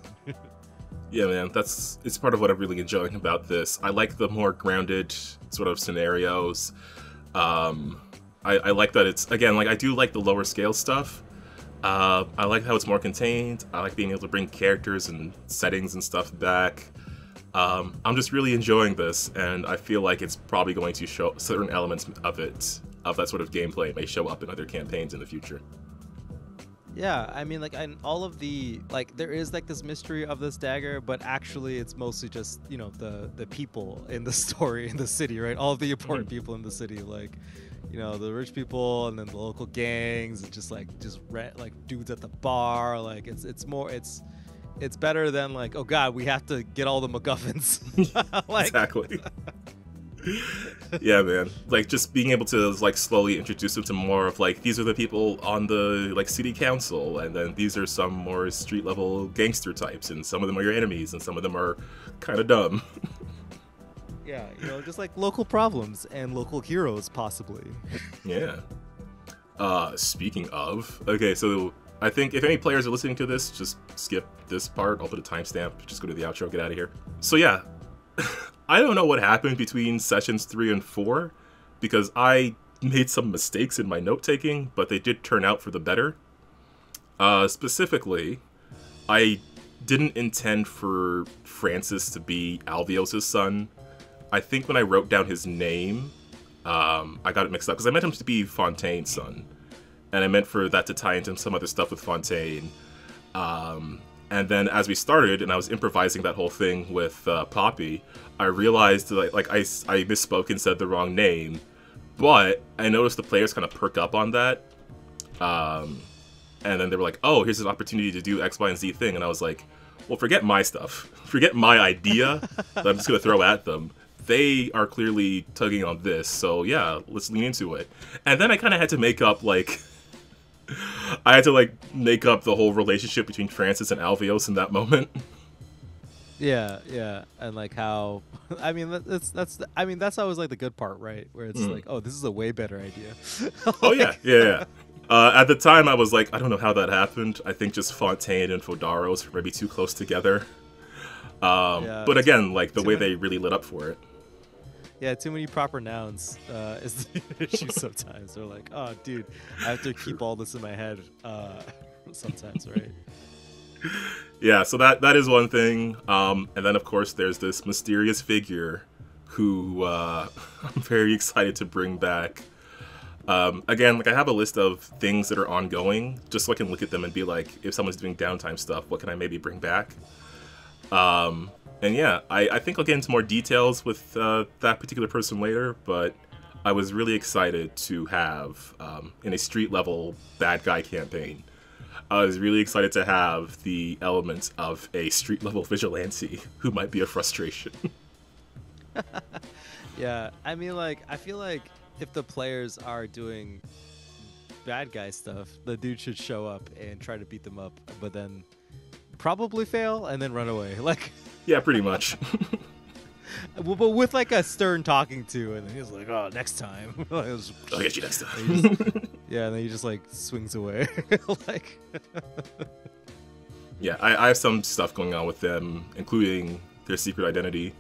[SPEAKER 1] Yeah, man, it's part of what I'm really enjoying about this. I like the more grounded sort of scenarios. I like that it's, again, like I do like the lower scale stuff. I like how it's more contained. I like being able to bring characters and settings and stuff back. I'm just really enjoying this, and I feel like it's probably going to show certain elements of it, of that sort of gameplay, may show up in other campaigns in the future.
[SPEAKER 2] Yeah, I mean, like, and all of the, like, there is like this mystery of this dagger, but actually it's mostly just, you know, the people in the story in the city, right? All of the important people in the city, like, you know, the rich people and then the local gangs and just like dudes at the bar. Like, it's better than like, oh god, we have to get all the MacGuffins. Like,
[SPEAKER 1] exactly. Yeah, man. Like, just being able to like slowly introduce them to more of like, these are the people on the like city council, and then these are some more street level gangster types, and some of them are your enemies, and some of them are kind of dumb.
[SPEAKER 2] Yeah, you know, just like local problems and local heroes, possibly.
[SPEAKER 1] Yeah. Speaking of, okay, so I think if any players are listening to this, just skip this part. I'll put a timestamp. Just go to the outro, get out of here. So yeah, I don't know what happened between sessions 3 and 4, because I made some mistakes in my note-taking, but they did turn out for the better. Specifically, I didn't intend for Francis to be Alvios' son. I think when I wrote down his name, I got it mixed up, because I meant him to be Fontaine's son. And I meant for that to tie into some other stuff with Fontaine. And then as we started, and I was improvising that whole thing with Poppy, I realized that I misspoke and said the wrong name. But I noticed the players kind of perk up on that. And then they were like, oh, here's an opportunity to do X, Y, and Z thing. And I was like, well, forget my stuff. Forget my idea that I'm just going to throw at them. They are clearly tugging on this. So yeah, let's lean into it. And then I kind of had to make up, like... I had to like make up the whole relationship between Francis and Alvios in that moment.
[SPEAKER 2] Yeah, and like how, I mean, that's always like the good part, right? Where it's like, oh, this is a way better idea.
[SPEAKER 1] Oh yeah. At the time, I was like, I don't know how that happened. I think just Fontaine and Fodaros were maybe too close together. But again, like the way they really lit up for it.
[SPEAKER 2] Yeah, too many proper nouns is the issue sometimes. They're like, oh, dude, I have to keep all this in my head sometimes, right?
[SPEAKER 1] Yeah, so that is one thing. And then, of course, there's this mysterious figure who I'm very excited to bring back. Again, like I have a list of things that are ongoing, just so I can look at them and be like, if someone's doing downtime stuff, what can I maybe bring back? And yeah, I think I'll get into more details with that particular person later, but I was really excited to have, in a street-level bad guy campaign, I was really excited to have the elements of a street-level vigilante who might be a frustration.
[SPEAKER 2] Yeah, I mean, like, I feel like if the players are doing bad guy stuff, the dude should show up and try to beat them up, but then probably fail and then run away. Like,
[SPEAKER 1] Yeah, pretty much.
[SPEAKER 2] well, but with like a stern talking to, and then he's like, "Oh, next time."
[SPEAKER 1] I'll get you next time.
[SPEAKER 2] Yeah, and then he just like swings away. Like,
[SPEAKER 1] Yeah, I have some stuff going on with them, including their secret identity.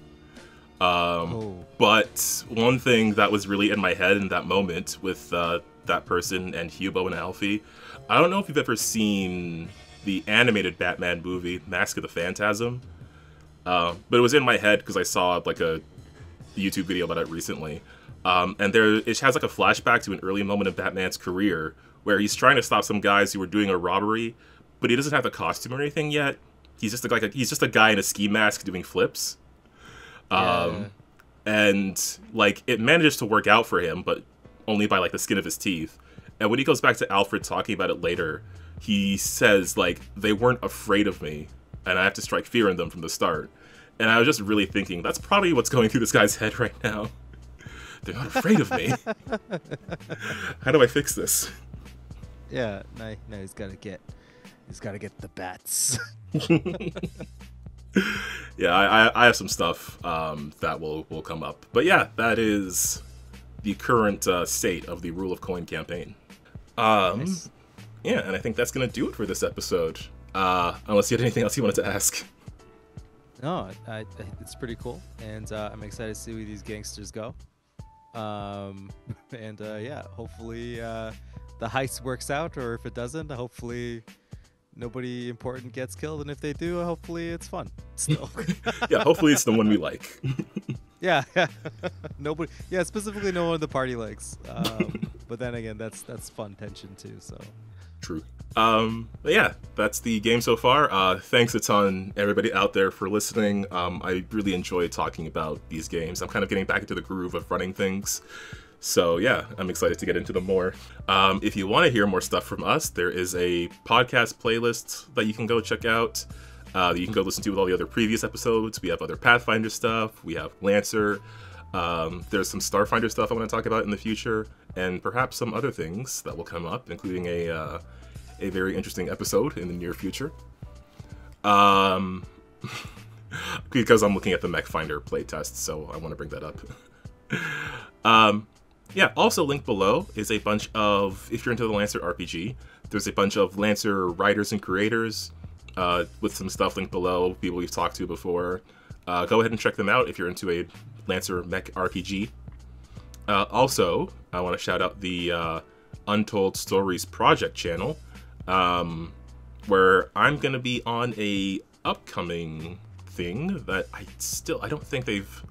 [SPEAKER 1] But one thing that was really in my head in that moment with that person and Hugo and Alfie, I don't know if you've ever seen the animated Batman movie, Mask of the Phantasm, but it was in my head because I saw like a YouTube video about it recently. And it has like a flashback to an early moment of Batman's career where he's trying to stop some guys who were doing a robbery, but he doesn't have the costume or anything yet. He's just he's just a guy in a ski mask doing flips. And like it manages to work out for him, but only by like the skin of his teeth. And when he goes back to Alfred talking about it later, he says like they weren't afraid of me, and I have to strike fear in them from the start. And I was just really thinking that's probably what's going through this guy's head right now. They're not afraid of me. How do I fix this?
[SPEAKER 2] yeah, no, he's gotta get the bats.
[SPEAKER 1] Yeah, I have some stuff that will come up. But yeah, that is the current state of the Rule of Coin campaign.
[SPEAKER 2] Nice.
[SPEAKER 1] Yeah, and I think that's going to do it for this episode. Unless you had anything else you wanted to ask.
[SPEAKER 2] No, it's pretty cool, and I'm excited to see where these gangsters go. And yeah, hopefully the heist works out, or if it doesn't, hopefully nobody important gets killed, and if they do, hopefully it's fun still.
[SPEAKER 1] Yeah, hopefully it's the one we like.
[SPEAKER 2] Yeah. Nobody. Yeah, specifically no one in the party likes. But then again, that's fun tension too. So
[SPEAKER 1] true. But yeah, that's the game so far. Thanks a ton, everybody out there, for listening. I really enjoy talking about these games. I'm kind of getting back into the groove of running things. So yeah, I'm excited to get into them more. If you want to hear more stuff from us, there is a podcast playlist that you can go check out. You can go listen to with all the other previous episodes. We have other Pathfinder stuff. We have Lancer. There's some Starfinder stuff I want to talk about in the future, and perhaps some other things that will come up, including a very interesting episode in the near future. Because I'm looking at the MechFinder playtest, so I want to bring that up. Yeah, also linked below is a bunch of, if you're into the Lancer RPG, there's a bunch of Lancer writers and creators with some stuff linked below, people we've talked to before. Go ahead and check them out if you're into a Lancer mech RPG. Also, I want to shout out the Untold Stories Project channel, where I'm going to be on a upcoming thing that I don't think they've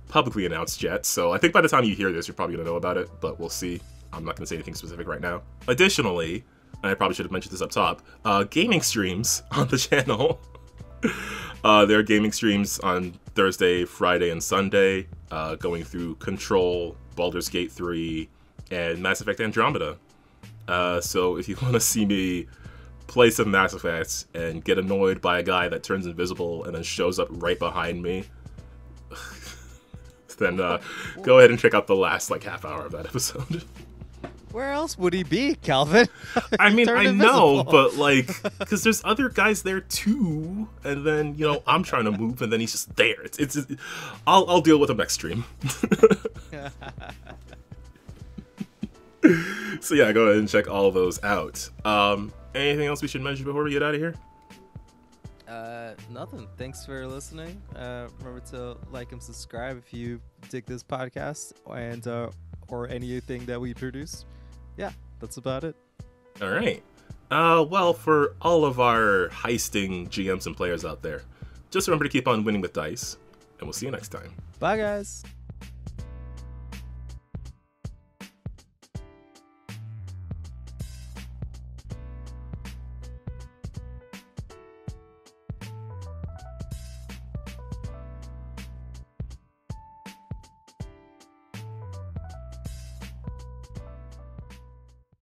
[SPEAKER 1] publicly announced yet, so I think by the time you hear this, you're probably going to know about it, but we'll see. I'm not going to say anything specific right now. Additionally, and I probably should have mentioned this up top, gaming streams on the channel. There are gaming streams on Thursday, Friday, and Sunday, going through Control, Baldur's Gate 3, and Mass Effect Andromeda. So if you want to see me play some Mass Effect and get annoyed by a guy that turns invisible and then shows up right behind me, then go ahead and check out the last half hour of that episode.
[SPEAKER 2] where else would he be, Calvin?
[SPEAKER 1] I mean, I know, but because there's other guys there too, and then I'm trying to move, and then he's just there. It's I'll deal with him next stream. So yeah, go ahead and check all those out. Anything else we should mention before we get out of here?
[SPEAKER 2] Nothing. Thanks for listening. Remember to like and subscribe if you dig this podcast and or anything that we produce. Yeah, that's about it.
[SPEAKER 1] All right. Well, for all of our heisting GMs and players out there, just remember to keep on winning with dice, and we'll see you next time.
[SPEAKER 2] Bye, guys.